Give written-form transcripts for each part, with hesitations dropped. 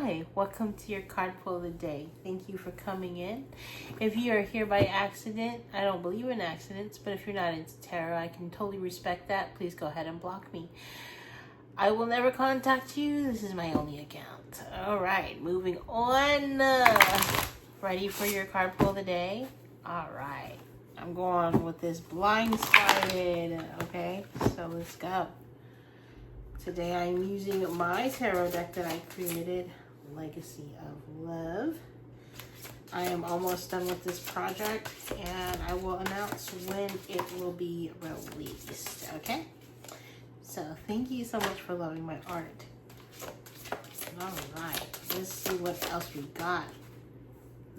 Hi, welcome to your card pull of the day. Thank you for coming in. If you are here by accident, I don't believe in accidents, but if you're not into tarot, I can totally respect that. Please go ahead and block me. I will never contact you. This is my only account. All right, moving on. Ready for your card pull of the day? All right. I'm going with this blindsided. Okay, so let's go. Today I'm using my tarot deck that I created, Legacy of Love. I am almost done with this project and I will announce when it will be released, okay? So thank you so much for loving my art. All right, let's see what else we got.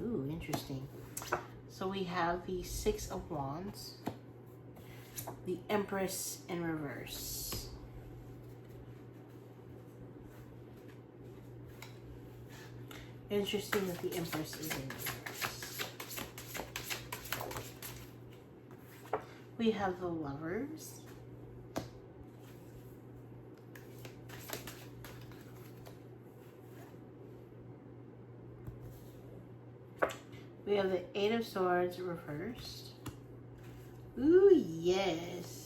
Ooh, interesting. So we have the Six of Wands, the Empress in reverse. Interesting that the Empress is in reverse. We have the Lovers. We have the Eight of Swords reversed. Ooh, yes.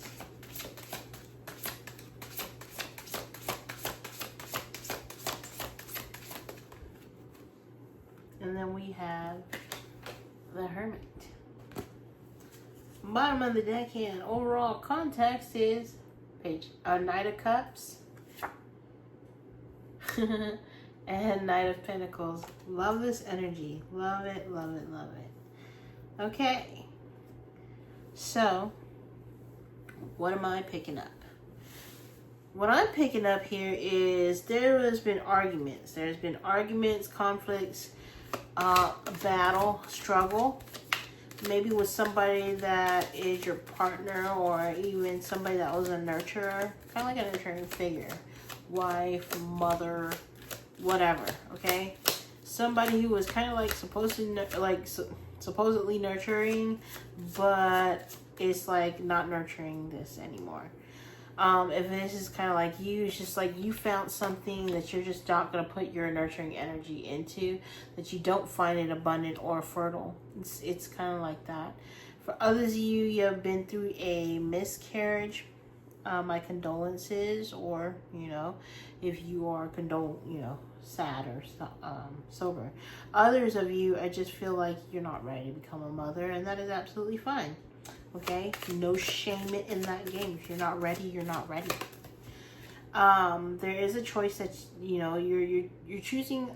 And then we have the Hermit. Bottom of the deck and overall context is Knight of Cups and Knight of Pentacles. Love this energy. Love it, love it, love it. Okay. So, what am I picking up? What I'm picking up here is there has been arguments. There's been arguments, conflicts, battle, struggle, maybe with somebody that is your partner or even somebody that was a nurturer, kind of like a nurturing figure, wife, mother, whatever, okay? Somebody who was kind of like supposedly nurturing, but it's like not nurturing this anymore. If this is kind of like you, it's just like you found something that you're just not going to put your nurturing energy into, that you don't find it abundant or fertile. It's kind of like that. For others of you, you have been through a miscarriage. My condolences, or, if you are sad or sober. Others of you, I just feel like you're not ready to become a mother, and that is absolutely fine. Okay, no shame in that game. If you're not ready, you're not ready. There is a choice that you're choosing.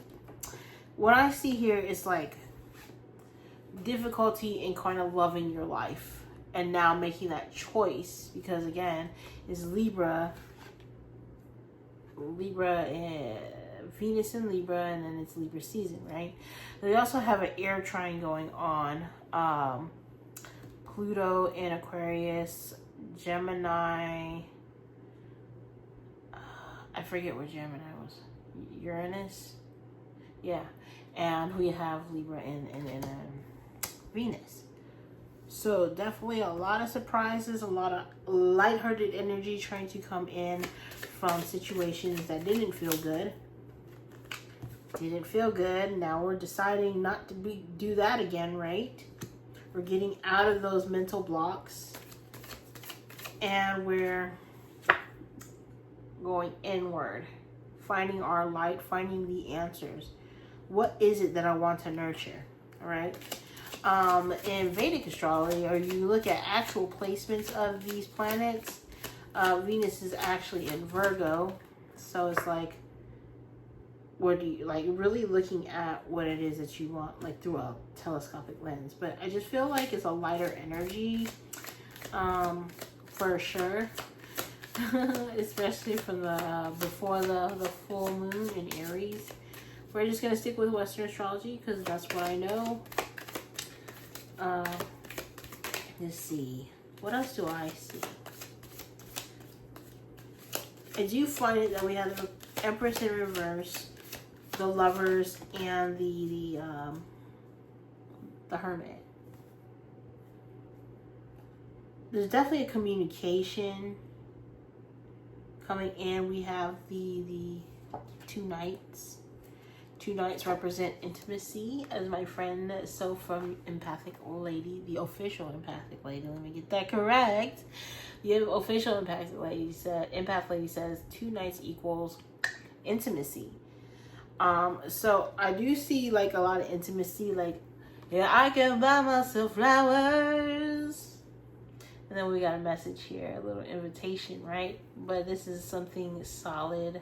What I see here is like difficulty in kind of loving your life and now making that choice, because again, it's Libra, Venus in Libra, and then it's Libra season, right? They also have an air trine going on. Pluto in Aquarius, Gemini, I forget where Gemini was, Uranus, yeah, and we have Libra in Venus. So definitely a lot of surprises, a lot of lighthearted energy trying to come in from situations that didn't feel good. Now we're deciding not to do that again, right? We're getting out of those mental blocks and we're going inward, finding our light, finding the answers. What is it that I want to nurture? All right. In Vedic astrology, or you look at actual placements of these planets, Venus is actually in Virgo. So it's like, what do you like, really looking at what it is that you want, like through a telescopic lens. But I just feel like it's a lighter energy, for sure. Especially from before the full moon in Aries. We're just gonna stick with Western astrology because that's what I know. Let's see, what else do I see? I do find it that we have the Empress in reverse, the Lovers, and the Hermit. There's definitely a communication coming in. We have the two Knights 2 Knights represent intimacy, as my friend So from Empathic Lady, the official Empathic Lady, let me get that correct. The official Empathic Lady said, Empath Lady says 2 Knights equals intimacy. So I do see like a lot of intimacy, like, yeah, I can buy myself flowers. And then we got a message here, a little invitation, right? But this is something solid,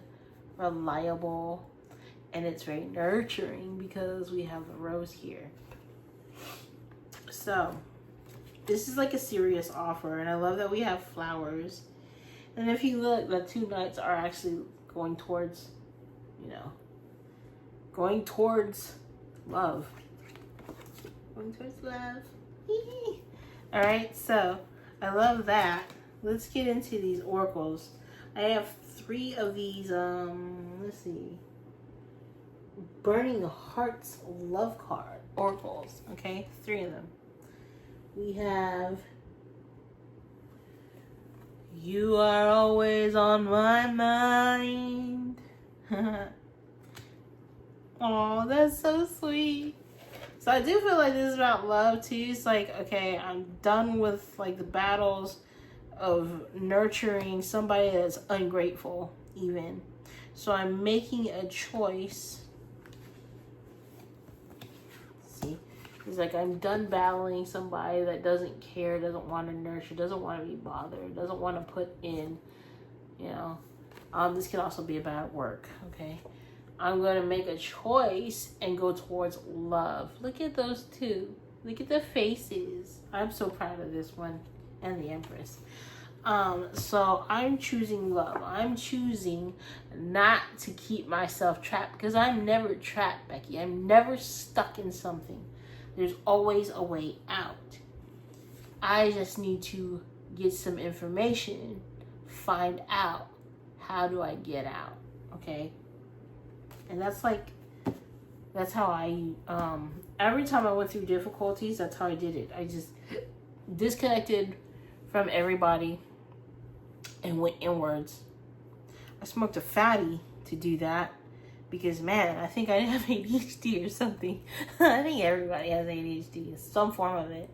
reliable, and it's very nurturing because we have the rose here. So this is like a serious offer, and I love that we have flowers. And if you look, the 2 Knights are actually going towards, you know, going towards love. Going towards love. All right, so I love that. Let's get into these oracles. I have 3 of these, let's see, Burning Hearts love card oracles. Okay, 3 of them. We have, you are always on my mind. Oh, that's so sweet. So I do feel like this is about love too. It's like, okay, I'm done with like the battles of nurturing somebody that's ungrateful even. So I'm making a choice. Let's see. It's like I'm done battling somebody that doesn't care, doesn't want to nurture, doesn't want to be bothered, doesn't want to put in, you know. This can also be about work, okay? I'm going to make a choice and go towards love. Look at those 2. Look at the faces. I'm so proud of this one and the Empress. So I'm choosing love. I'm choosing not to keep myself trapped, because I'm never trapped, Becky. I'm never stuck in something. There's always a way out. I just need to get some information, find out how do I get out, okay? And that's how I, every time I went through difficulties, that's how I did it. I just disconnected from everybody and went inwards. I smoked a fatty to do that because, man, I think I have ADHD or something. I think everybody has ADHD, some form of it.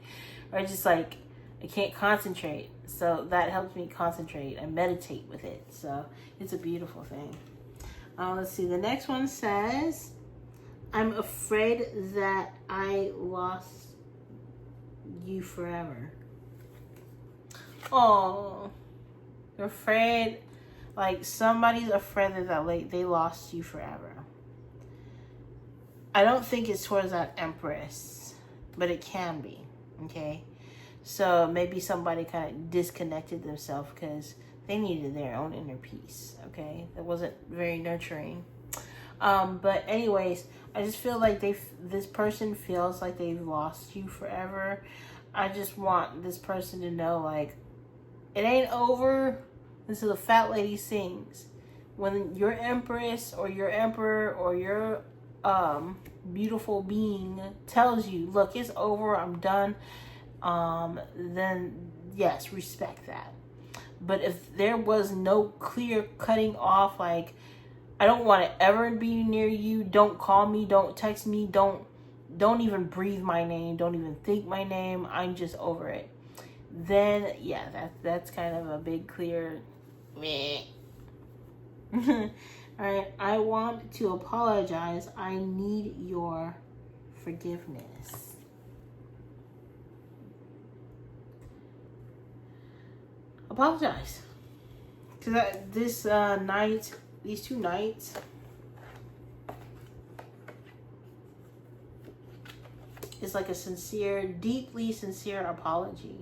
Or just like, I can't concentrate. So that helps me concentrate. I meditate with it. So it's a beautiful thing. Let's see. The next one says, I'm afraid that I lost you forever. Oh, you're afraid, like somebody's afraid that they lost you forever. I don't think it's towards that Empress, but it can be, okay? So maybe somebody kind of disconnected themselves because they needed their own inner peace, okay? That wasn't very nurturing. But anyways, I just feel like this person feels like they've lost you forever. I just want this person to know, like, it ain't over until the fat lady sings. When your Empress or your Emperor or your beautiful being tells you, look, it's over, I'm done, then yes, respect that. But if there was no clear cutting off, like, I don't want to ever be near you, don't call me, don't text me, don't even breathe my name, don't even think my name, I'm just over it, then yeah, that's kind of a big clear meh. Alright, I want to apologize. I need your forgiveness. Apologize. Because this night, these 2 nights, is like a sincere, deeply sincere apology.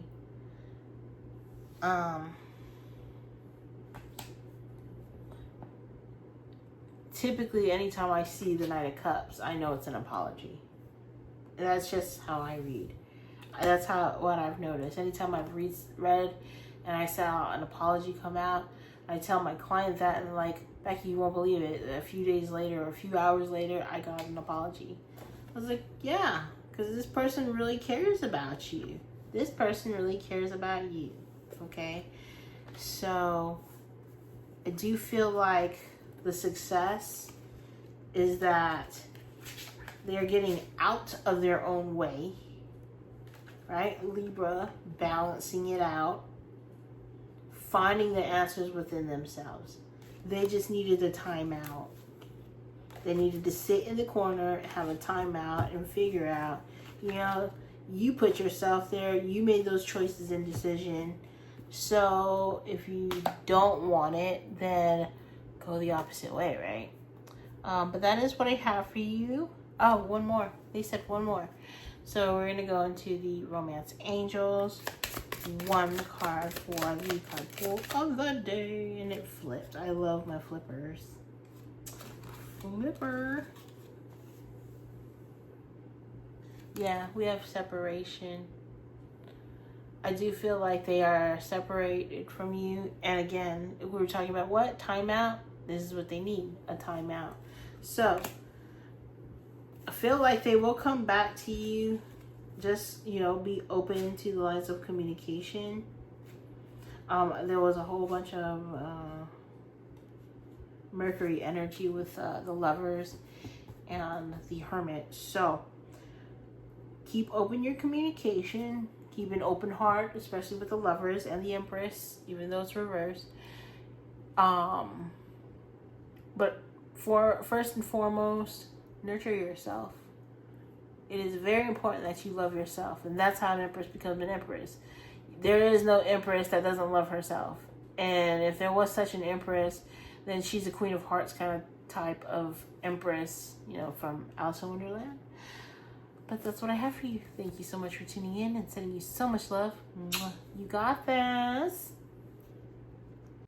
Typically, anytime I see the Knight of Cups, I know it's an apology. That's just how I read. That's what I've noticed. Anytime I've read and I saw an apology come out, I tell my client that, and like, Becky, you won't believe it. A few days later, or a few hours later, I got an apology. I was like, yeah, because this person really cares about you. This person really cares about you. Okay? So, I do feel like the success is that They're getting out of their own way, right? Libra, balancing it out, finding the answers within themselves. They just needed a timeout. They needed to sit in the corner, have a timeout, and figure out, you know, you put yourself there, you made those choices and decisions. So if you don't want it, then go the opposite way, right? But that is what I have for you. Oh, one more. They said one more. So we're going to go into the Romance Angels. One card for the card pull of the day. And it flipped. I love my flippers. Flipper. Yeah, we have separation. I do feel like they are separated from you. And again, we were talking about what? Timeout? This is what they need. A timeout. So, I feel like they will come back to you. Just, you know, be open to the lines of communication. There was a whole bunch of Mercury energy with the Lovers and the Hermit. So, keep open your communication. Keep an open heart, especially with the Lovers and the Empress, even though it's reversed. But first and foremost, nurture yourself. It is very important that you love yourself, and that's how an Empress becomes an Empress. There is no Empress that doesn't love herself, and if there was such an Empress, then she's a Queen of Hearts kind of type of Empress, you know, from Alice in Wonderland. But that's what I have for you. Thank you so much for tuning in and sending you so much love. You got this.